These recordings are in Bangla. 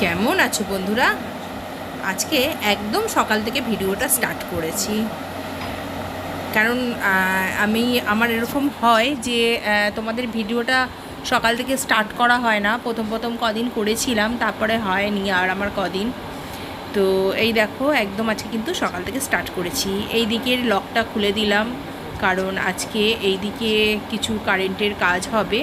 কেমন আছো বন্ধুরা? আজকে একদম সকাল থেকে ভিডিওটা স্টার্ট করেছি, কারণ আমার এরকম হয় যে তোমাদের ভিডিওটা সকাল থেকে স্টার্ট করা হয় না। প্রথম কদিন করেছিলাম, তারপরে হয়নি আর আমার কদিন। তো এই দেখো, একদম আজকে কিন্তু সকাল থেকে স্টার্ট করেছি। এই দিকের লকটা খুলে দিলাম, কারণ আজকে এই দিকে কিছু কারেন্টের কাজ হবে,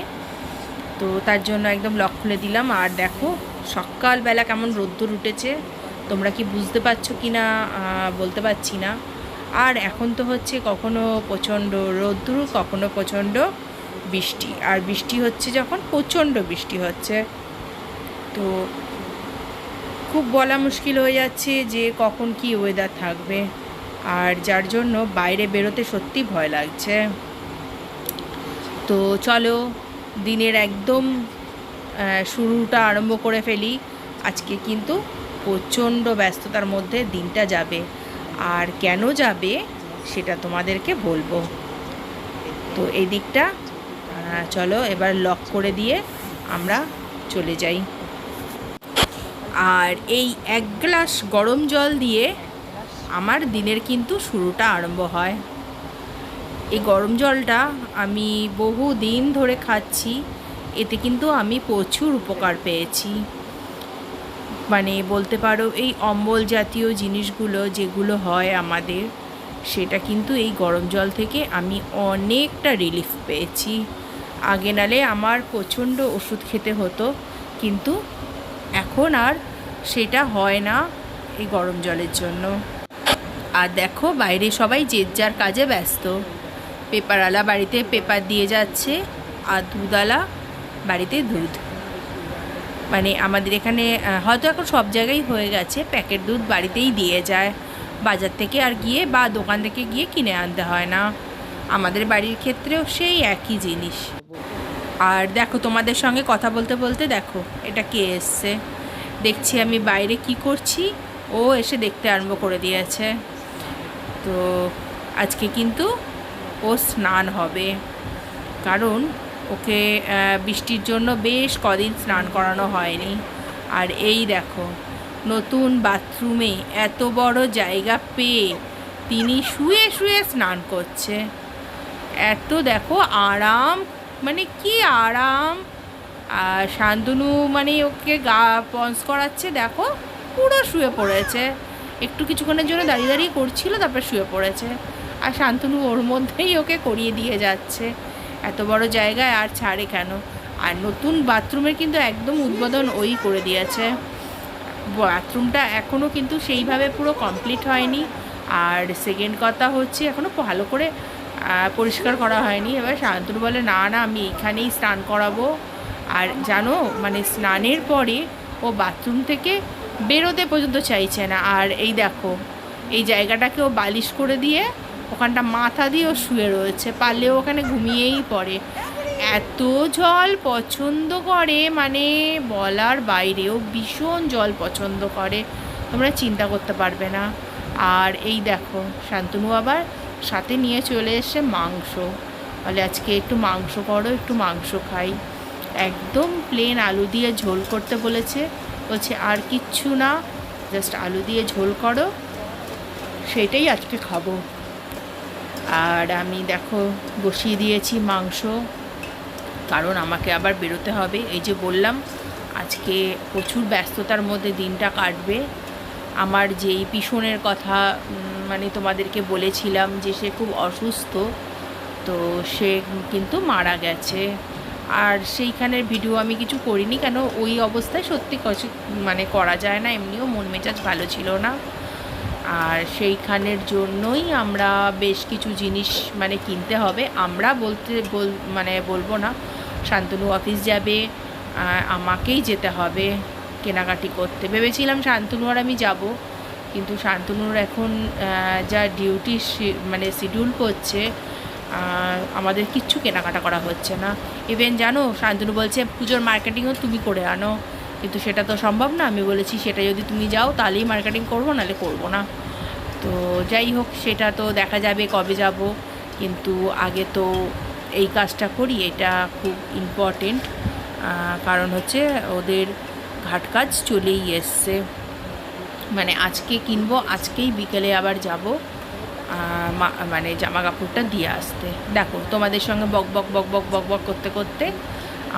তো তার জন্য একদম লক খুলে দিলাম। আর দেখো সকালবেলা কেমন রোদ্দুর উঠেছে, তোমরা কি বুঝতে পারছো কি না বলতে পারছি না। আর এখন তো হচ্ছে কখনো প্রচণ্ড রোদ্দুর, কখনো প্রচণ্ড বৃষ্টি, আর বৃষ্টি হচ্ছে যখন প্রচণ্ড বৃষ্টি হচ্ছে, তো খুব বলা মুশকিল হয়ে যাচ্ছে যে কখন কি ওয়েদার থাকবে। আর যার জন্য বাইরে বেরোতে সত্যি ভয় লাগছে। তো চলো দিনের একদম শুরুটা আরম্ভ করে ফেলি। আজকে কিন্তু প্রচণ্ড ব্যস্ততার মধ্যে দিনটা যাবে, আর কেন যাবে সেটা তোমাদেরকে বলবো। তো এই দিকটা চলো এবার লক করে দিয়ে আমরা চলে যাই। আর এই এক গ্লাস গরম জল দিয়ে আমার দিনের কিন্তু শুরুটা আরম্ভ হয়। এই গরম জলটা আমি বহু দিন ধরে খাচ্ছি, এতে কিন্তু আমি প্রচুর উপকার পেয়েছি। মানে বলতে পারো এই অম্বল জাতীয় জিনিসগুলো যেগুলো হয় আমাদের, সেটা কিন্তু এই গরম জল থেকে আমি অনেকটা রিলিফ পেয়েছি। আগে নালে আমার প্রচণ্ড ওষুধ খেতে হতো, কিন্তু এখন আর সেটা হয় না এই গরম জলের জন্য। আর দেখো বাইরে সবাই যে যার কাজে ব্যস্ত। পেপারওয়ালা বাড়িতে পেপার দিয়ে যাচ্ছে, আর দুধওয়ালা বাড়িতে দুধ। মানে আমাদের এখানে হয়তো এখন সব জায়গায় হয়ে গেছে, প্যাকেট দুধ বাড়িতেই দিয়ে যায়, বাজার থেকে আর গিয়ে বা দোকান থেকে গিয়ে কিনে আনতে হয় না। আমাদের বাড়ির ক্ষেত্রেও সেই একই জিনিস। আর দেখো তোমাদের সঙ্গে কথা বলতে বলতে দেখো এটা কে এসছে। দেখছি আমি বাইরে কি করছি, ও এসে দেখতে আরম্ভ করে দিয়েছে। তো আজকে কিন্তু ও স্নান হবে, কারণ ওকে বৃষ্টির জন্য বেশ কদিন স্নান করানো হয়নি। আর এই দেখো নতুন বাথরুমে এত বড় জায়গা পেয়ে তিনি শুয়ে শুয়ে স্নান করছে। এত দেখো আরাম, মানে কি আরাম। আর শান্তনু মানে ওকে গা পঞ্চ করাচ্ছে, দেখো পুরো শুয়ে পড়েছে। একটু কিছুক্ষণের জন্য দাঁড়িয়ে দাঁড়িয়ে করছিল, তারপর শুয়ে পড়েছে। আর শান্তনু ওর মধ্যেই ওকে করিয়ে দিয়ে যাচ্ছে। এত বড় জায়গায় আর ছাড়ে কেন। আর নতুন বাথরুমের কিন্তু একদম উদ্বোধন ওই করে দিয়েছে। বাথরুমটা এখনও কিন্তু সেইভাবে পুরো কমপ্লিট হয়নি। আর সেকেন্ড কথা হচ্ছে এখনও ভালো করে পরিষ্কার করা হয়নি। এবার শান্তনু বলে না না আমি এইখানেই স্নান করাবো। আর জানো মানে স্নানের পরে ও বাথরুম থেকে বেরোতে পর্যন্ত চাইছে না। আর এই দেখো এই জায়গাটাকে ও বালিশ করে দিয়ে ওখানটা মাথা দিয়ে ও শুয়ে রয়েছে, পারলেও ওখানে ঘুমিয়েই পড়ে। এত জল পছন্দ করে মানে বলার বাইরেও, ভীষণ জল পছন্দ করে, তোমরা চিন্তা করতে পারবে না। আর এই দেখো শান্তনু আবার সাথে নিয়ে চলে এসে মাংস, বলে আজকে একটু মাংস করো, একটু মাংস খাই। একদম প্লেন আলু দিয়ে ঝোল করতে বলেছে, বলছে আর কিচ্ছু না, জাস্ট আলু দিয়ে ঝোল করো, সেটাই আজকে খাবো। আর আমি দেখো বসিয়ে দিয়েছি মাংস, কারণ আমাকে আবার বেরোতে হবে। এই যে বললাম আজকে প্রচুর ব্যস্ততার মধ্যে দিনটা কাটবে। আমার যেই পিসনের কথা মানে তোমাদেরকে বলেছিলাম যে সে খুব অসুস্থ, তো সে কিন্তু মারা গেছে। আর সেইখানের ভিডিও আমি কিছু করিনি, কেন ওই অবস্থায় সত্যি মানে করা যায় না, এমনিও মন মেজাজ ভালো ছিল না। আর সেইখানের জন্যই আমরা বেশ কিছু জিনিস মানে কিনতে হবে। আমরা মানে বলবো না, শান্তনু অফিস যাবে, আমাকেই যেতে হবে কেনাকাটি করতে। ভেবেছিলাম শান্তনু আর আমি যাব, কিন্তু শান্তনুর এখন যা ডিউটি মানে শিডিউল করছে, আমাদের কিচ্ছু কেনাকাটা করা হচ্ছে না। ইভেন জানো শান্তনু বলছে পুজোর মার্কেটিংও তুমি করে আনো, কিন্তু সেটা তো সম্ভব না। আমি বলেছি সেটা যদি তুমি যাও তাহলেই মার্কেটিং করবো, নাহলে করবো না। তো যাই হোক সেটা তো দেখা যাবে কবে যাব, কিন্তু আগে তো এই কাজটা করি, এটা খুব ইম্পর্টেন্ট। কারণ হচ্ছে ওদের ঘাট কাজ চলেই এসছে, মানে আজকে কিনবো, আজকেই বিকেলে আবার যাব মানে জামা কাপড়টা দিয়ে আসতে। দেখো তোমাদের সঙ্গে বক বক বক বক বক বক করতে করতে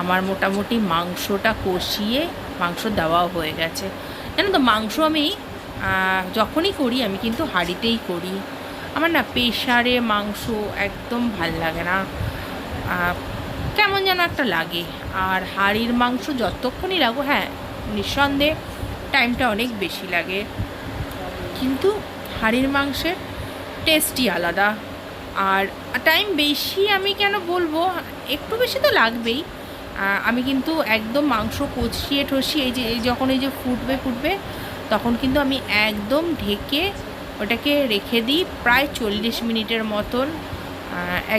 আমার মোটামুটি মাংসটা কষিয়ে মাংস দেওয়াও হয়ে গেছে। জানো তো, মাংস আমি যখনই করি আমি কিন্তু হাঁড়িতেই করি। আমার না প্রেশারে মাংস একদম ভাল লাগে না, কেমন যেন একটা লাগে। আর হাঁড়ির মাংস যতক্ষণই লাগো, হ্যাঁ নিঃসন্দেহে টাইমটা অনেক বেশি লাগে, কিন্তু হাঁড়ির মাংসের টেস্টই আলাদা। আর টাইম বেশি আমি কেন বলবো, একটু বেশি তো লাগবেই। আমি কিন্তু একদম মাংস কষিয়ে ঠসিয়ে যখন এই যে ফুটবে তখন কিন্তু আমি একদম ঢেকে ওটাকে রেখে দিই প্রায় 40 মিনিটের মতন।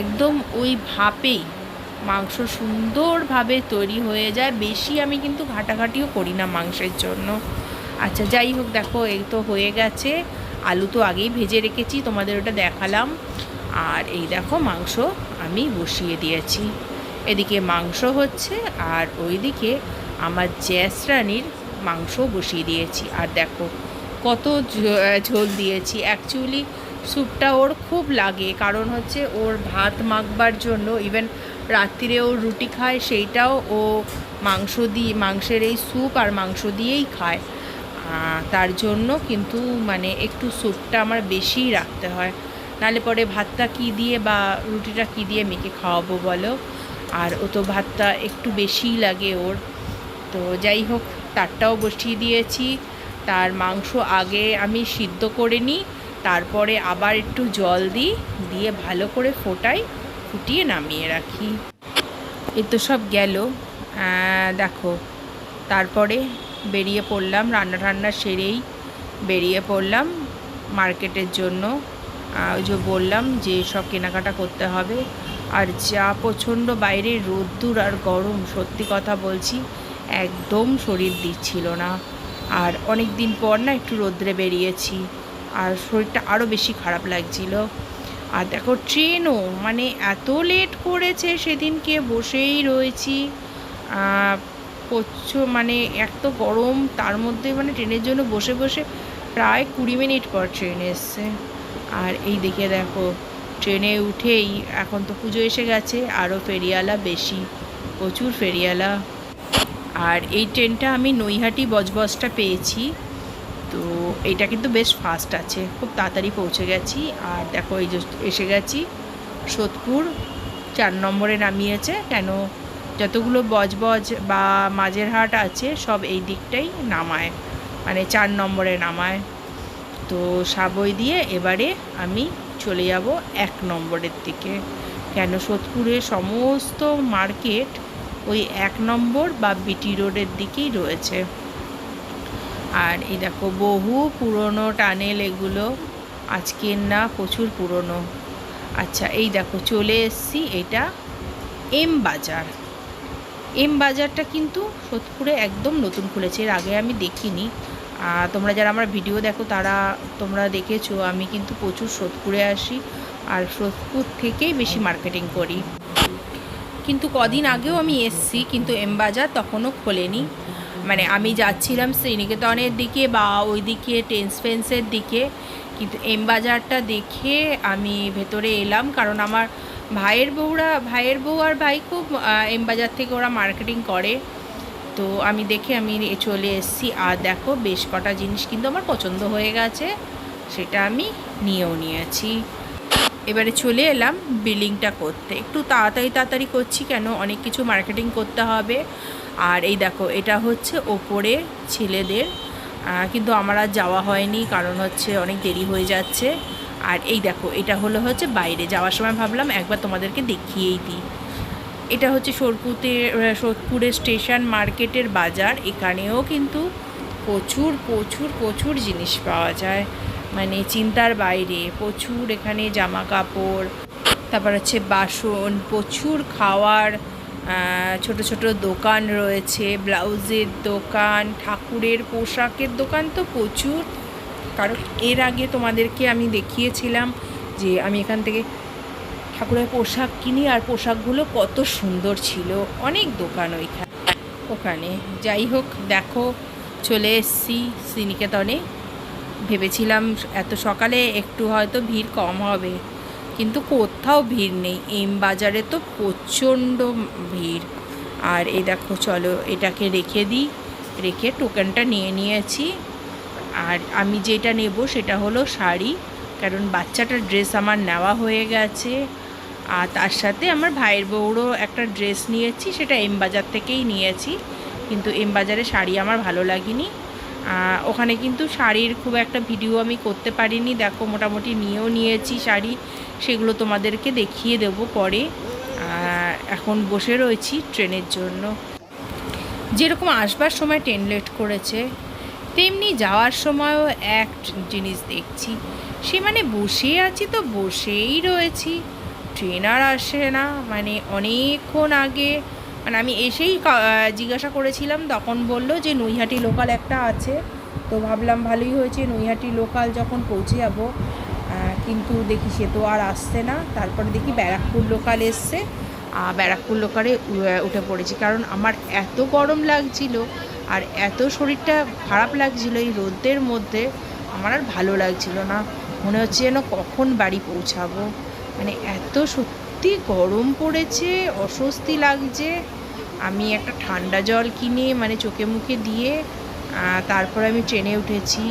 একদম ওই ভাপেই মাংস সুন্দরভাবে তৈরি হয়ে যায়। বেশি আমি কিন্তু ঘাটাঘাটিও করি না মাংসের জন্য। আচ্ছা যাই হোক, দেখো এই তো হয়ে গেছে। আলু তো আগেই ভেজে রেখেছি, তোমাদের ওটা দেখালাম। আর এই দেখো মাংস আমি বসিয়ে দিয়েছি, এদিকে মাংস হচ্ছে আর ওইদিকে আমার জ্যাসরানির মাংস বসিয়ে দিয়েছি। আর দেখো কত ঝোল দিয়েছি। অ্যাকচুয়ালি স্যুপটা ওর খুব লাগে, কারণ হচ্ছে ওর ভাত মাখবার জন্য, ইভেন রাত্রিরে ও রুটি খায় সেইটাও ও মাংস দিয়ে, মাংসের এই স্যুপ আর মাংস দিয়েই খায়। তার জন্য কিন্তু মানে একটু স্যুপটা আমার বেশিই রাখতে হয়, নাহলে পরে ভাতটা কী দিয়ে বা রুটিটা কী দিয়ে মেখে খাওয়াবো বলো। আর ও তো ভাতটা একটু বেশিই লাগে ওর। তো যাই হোক, তারটাও বসিয়ে দিয়েছি। তার মাংস আগে আমি সিদ্ধ করে নিই, তারপরে আবার একটু জল দিয়ে ভালো করে ফুটিয়ে নামিয়ে রাখি। এ তো সব গেল। দেখো তারপরে বেরিয়ে পড়লাম, রান্না সেরেই বেরিয়ে পড়লাম মার্কেটের জন্য। ওই যে বললাম যে সব কেনাকাটা করতে হবে। আর যা প্রচণ্ড বাইরে রোদ্দুর আর গরম, সত্যি কথা বলছি একদম শরীর দিচ্ছিল না। আর অনেক দিন পর না একটু রোদ্রে বেরিয়েছি, আর শরীরটা আরও বেশি খারাপ লাগছিল। আর দেখো ট্রেনও মানে এত লেট করেছে, সেদিনকে বসেই রয়েছি মানে এক তো গরম, তার মধ্যে মানে ট্রেনের জন্য বসে বসে প্রায় 20 মিনিট পর ট্রেন এসছে। আর এই দেখে দেখো ট্রেনে উঠেই, এখন তো পুজো এসে গেছে, আরও ফেরিওয়ালা বেশি, প্রচুর ফেরিওয়ালা। আর এই ট্রেনটা আমি নৈহাটি বজবজটা পেয়েছি, তো এইটা কিন্তু বেশ ফাস্ট আছে, খুব তাড়াতাড়ি পৌঁছে গেছি। আর দেখো এই যে এসে গেছি সোদপুর, 4 নম্বরে নামিয়েছে। কেন, যতগুলো বজবজ বা মাঝেরহাট আছে সব এই দিকটাই নামায়, মানে 4 নম্বরে নামায়। তো সাবই দিয়ে এবারে আমি চলে যাব 1 নম্বরের দিকে। কেন, সোদপুরের সমস্ত মার্কেট ওই 1 নম্বর বা বিটি রোডের দিকেই রয়েছে। আর এই দেখো বহু পুরনো টানেল এগুলো, আজকের না, প্রচুর পুরনো। আচ্ছা এই দেখো চলে এসছি, এটা এম বাজার। এম বাজারটা কিন্তু সোদপুরে একদম নতুন খুলেছে, এর আগে আমি দেখিনি। তোমরা যারা আমার ভিডিও দেখো তোমরা দেখেছো, আমি কিন্তু প্রচুর সোদপুরে আসি আর সোদপুর থেকেই বেশি মার্কেটিং করি। কিন্তু কদিন আগেও আমি এসছি, কিন্তু এম বাজার তখনও খোলেনি। মানে আমি যাচ্ছিলাম শ্রীনিকেতনের দিকে বা ওই দিকে টেন্সফেন্সের দিকে, কিন্তু এম বাজারটা দেখে আমি ভেতরে এলাম, কারণ আমার ভাইয়ের বউ আর ভাই খুব এম বাজার থেকে ওরা মার্কেটিং করে। তো আমি দেখে আমি চলে এসেছি। আর দেখো বেশ কটা জিনিস কিন্তু আমার পছন্দ হয়ে গেছে, সেটা আমি নিয়েও নিয়েছি। এবারে চলে এলাম বিলিংটা করতে। একটু তাড়াতাড়ি করছি, কেন অনেক কিছু মার্কেটিং করতে হবে। আর এই দেখো এটা হচ্ছে ওপরে ছেলেদের, কিন্তু আমার আর যাওয়া হয়নি, কারণ হচ্ছে অনেক দেরি হয়ে যাচ্ছে। আর এই দেখো এটা হচ্ছে বাইরে, যাওয়ার সময় ভাবলাম একবার তোমাদেরকে দেখিয়েই দিই। এটা হচ্ছে সোদপুরের স্টেশন মার্কেটের বাজার। এখানেও কিন্তু প্রচুর জিনিস পাওয়া যায়, মানে চিন্তার বাইরে। প্রচুর এখানে জামা কাপড়, তারপর হচ্ছে বাসন, প্রচুর খাওয়ার ছোট ছোট দোকান রয়েছে, ব্লাউজের দোকান, ঠাকুরের পোশাকের দোকান তো প্রচুর। কারণ এর আগে তোমাদেরকে আমি দেখিয়েছিলাম যে আমি এখান থেকে ঠাকুরের পোশাক কিনি, আর পোশাকগুলো কত সুন্দর ছিল। অনেক দোকান ওইখানে। ওখানে। যাই হোক, দেখো চলে এসেছি শ্রীনিকেতনে। ভেবেছিলাম এত সকালে একটু হয়তো ভিড় কম হবে, কিন্তু কোথাও ভিড় নেই। এম বাজারে তো প্রচণ্ড ভিড়। আর এই দেখো, চলো এটাকে রেখে দিই, রেখে টোকেনটা নিয়ে নিয়েছি। আর আমি যেটা নেব সেটা হলো শাড়ি, কারণ বাচ্চাটার ড্রেস আমার নেওয়া হয়ে গেছে। আর তার সাথে আমার ভাইয়ের বউরও একটা ড্রেস নিয়েছি, সেটা এম বাজার থেকেই নিয়েছি। কিন্তু এম বাজারে শাড়ি আমার ভালো লাগেনি। ওখানে কিন্তু শাড়ির খুব একটা ভিডিও আমি করতে পারিনি। দেখো মোটামুটি নিয়েও নিয়েছি শাড়ি, সেগুলো তোমাদেরকে দেখিয়ে দেব পরে। এখন বসে রয়েছি ট্রেনের জন্য। যেরকম আসবার সময় ট্রেন লেট করেছে, তেমনি যাওয়ার সময়ও এক জিনিস দেখছি, সে মানে বসে আছি তো বসেই রয়েছি, ট্রেন আর আসে না। মানে অনেকক্ষণ আগে, মানে আমি এসেই জিজ্ঞাসা করেছিলাম, তখন বললো যে নৈহাটি লোকাল একটা আছে। তো ভাবলাম ভালোই হয়েছে, নৈহাটি লোকাল যখন পৌঁছে যাব। কিন্তু দেখি সে তো আর আসছে না। তারপরে দেখি ব্যারাকপুর লোকাল এসছে। ব্যারাকপুর লোকালে উঠে পড়েছি, কারণ আমার এত গরম লাগছিল আর এত শরীরটা খারাপ লাগছিল এই রোদের মধ্যে। আমার আর ভালো লাগছিল না, মনে হচ্ছে যেন কখন বাড়ি পৌঁছাবো। মানে এত সত্যি গরম পড়েছে, অস্বস্তি লাগছে। আমি একটা ঠান্ডা জল কিনে মানে চোখে মুখে দিয়ে তারপর আমি ট্রেনে উঠেছি।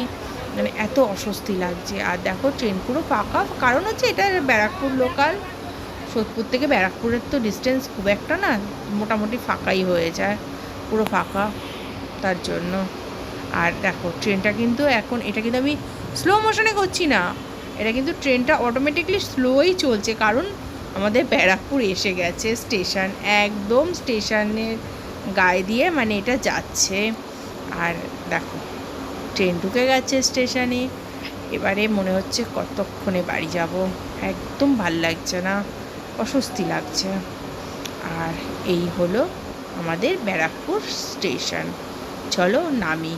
মানে এত অস্বস্তি লাগছে। আর দেখো ট্রেন পুরো ফাঁকা, কারণ হচ্ছে এটা ব্যারাকপুর লোকাল। সোদপুর থেকে ব্যারাকপুরের তো ডিস্টেন্স খুব একটা না, মোটামুটি ফাঁকাই হয়ে যায়, পুরো ফাঁকা, তার জন্য। আর দেখো ট্রেনটা কিন্তু এখন, এটা কিন্তু আমি স্লো মোশনে করছি না, এটা কিন্তু ট্রেনটা অটোমেটিকলি স্লোই চলছে, কারণ আমাদের ব্যারাকপুর এসে গেছে স্টেশন, একদম স্টেশনের গায়ে দিয়ে মানে এটা যাচ্ছে। আর দেখো ট্রেন ঢুকে গেছে স্টেশনে। এবারে মনে হচ্ছে কতক্ষণে বাড়ি যাব, একদম ভাল লাগছে না, অস্বস্তি লাগছে। আর এই হলো আমাদের ব্যারাকপুর স্টেশন। চলো নামি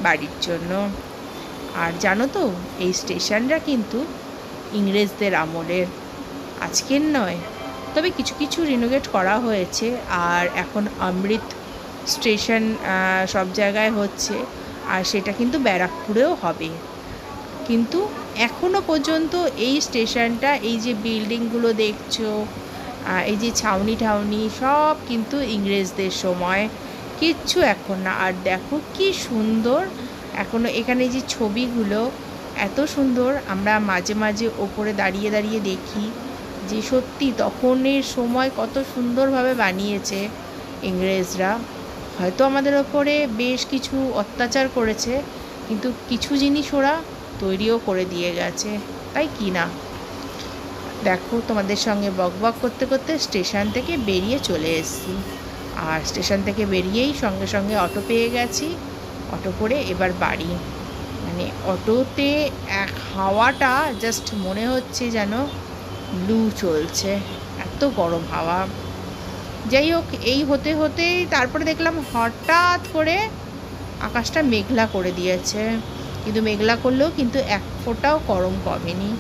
বাড়ির জন্য। আর জানো তো, এই স্টেশনটা কিন্তু ইংরেজদের আমলের, আজকের নয়। তবে কিছু কিছু রিনোভেট করা হয়েছে। আর এখন অমৃত স্টেশন সব জায়গায় হচ্ছে, আর সেটা কিন্তু ব্যারাকপুরেও হবে। কিন্তু এখনও পর্যন্ত এই স্টেশনটা, এই যে বিল্ডিংগুলো দেখছো, এই যে ছাউনি ঠাউনি, সব কিন্তু ইংরেজদের সময়, কিচ্ছু এখন না। আর দেখো কি সুন্দর এখনও এখানে যে ছবিগুলো, এত সুন্দর। আমরা মাঝে মাঝে ওপরে দাঁড়িয়ে দাঁড়িয়ে দেখি যে সত্যি তখনের সময় কত সুন্দরভাবে বানিয়েছে ইংরেজরা। হয়তো আমাদের ওপরে বেশ কিছু অত্যাচার করেছে, কিন্তু কিছু জিনিস ওরা তৈরিও করে দিয়ে গেছে, তাই কি না। দেখো তোমাদের সঙ্গে বকবক করতে করতে স্টেশন থেকে বেরিয়ে চলে এসেছি। আর স্টেশন থেকে বেরিয়েই সঙ্গে সঙ্গে অটো পেয়ে গেছি, অটো করে এবার বাড়ি। মানে অটোতে এক হাওয়াটা জাস্ট মনে হচ্ছে যেন লু চলছে, এত গরম হাওয়া। যাই হোক, এই হতে হতেই তারপরে দেখলাম হঠাৎ করে আকাশটা মেঘলা করে দিয়েছে। কিন্তু মেঘলা করলেও কিন্তু এক ফোঁটাও গরম কমেনি,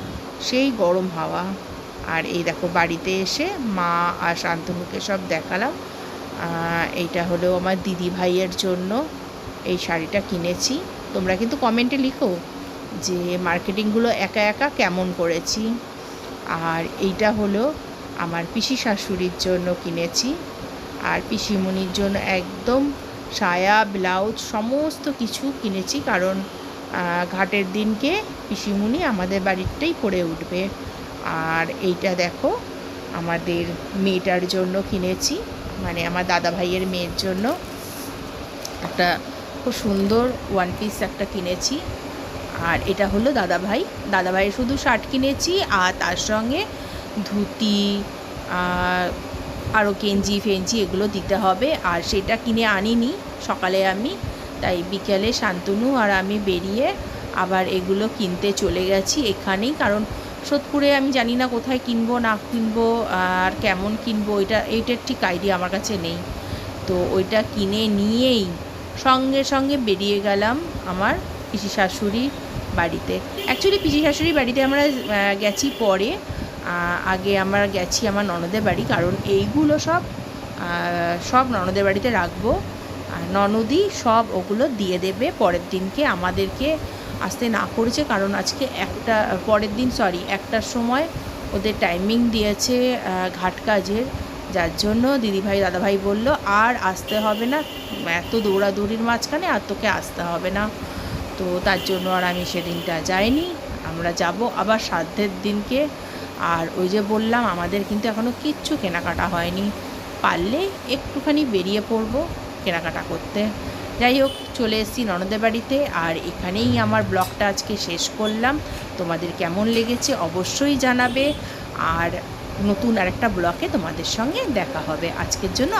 সেই গরম হাওয়া। আর এই দেখো বাড়িতে এসে মা আর শান্তনুকে সব দেখালাম। এইটা হলো আমার দিদি ভাইয়ের জন্য এই শাড়িটা কিনেছি। তোমরা কিন্তু কমেন্টে লিখো যে মার্কেটিংগুলো একা একা কেমন করেছি। আর এইটা হলো আমার পিসি শাশুড়ির জন্য কিনেছি, আর পিসিমণির জন্য একদম সায়া ব্লাউজ সমস্ত কিছু কিনেছি, কারণ ঘাটের দিনকে পিসিমণি আমাদের বাড়িতেই পরে উঠবে। আর এইটা দেখো আমাদের মেয়েটার জন্য কিনেছি, মানে আমার দাদা ভাইয়ের মেয়ের জন্য একটা খুব সুন্দর ওয়ান পিস একটা কিনেছি। আর এটা হলো দাদা ভাইয়ের শুধু শার্ট কিনেছি, আর তার সঙ্গে ধুতি, আরও গেঞ্জি ফেঞ্জি এগুলো দিতে হবে। আর সেটা কিনে আনিনি সকালে আমি, তাই বিকেলে শান্তনু আর আমি বেরিয়ে আবার এগুলো কিনতে চলে গেছি এখানেই। কারণ সোদপুরে আমি জানি না কোথায় কিনবো না কিনবো আর কেমন কিনবো, এইটার ঠিক আইডিয়া আমার কাছে নেই। তো ওইটা কিনে নিয়েই সঙ্গে সঙ্গে বেরিয়ে গেলাম আমার পিসি শাশুড়ির বাড়িতে। অ্যাকচুয়ালি পিসি শাশুড়ির বাড়িতে আমরা গেছি পরে, আগে আমরা গেছি আমার ননদের বাড়ি, কারণ এইগুলো সব ননদের বাড়িতে রাখবো। আর ননদই সব ওগুলো দিয়ে দেবে পরের দিনকে। আমাদেরকে আসতে না করেছে, কারণ আজকে পরের দিন 1টার সময় ওদের টাইমিং দিয়েছে ঘাট কাজের, যার জন্য দিদিভাই দাদাভাই বলল আর আসতে হবে না, এত দৌড়াদৌড়ির মাঝখানে আর তোকে আসতে হবে না। তো তার জন্য আর আমি সেদিনটা যাইনি। আমরা যাব আবার শ্রাদ্ধের দিনকে। আর ওই যে বললাম, আমাদের কিন্তু এখনও কিচ্ছু কেনাকাটা হয়নি, পারলে একটুখানি বেরিয়ে পড়বো কেনাকাটা করতে। যাই হোক, চলে এসেছি ননদের বাড়িতে, আর এখানেই আমার ব্লগটা আজকে শেষ করলাম। তোমাদের কেমন লেগেছে অবশ্যই জানাবে, আর নতুন আরেকটা ব্লগে তোমাদের সঙ্গে দেখা হবে। আজকের জন্য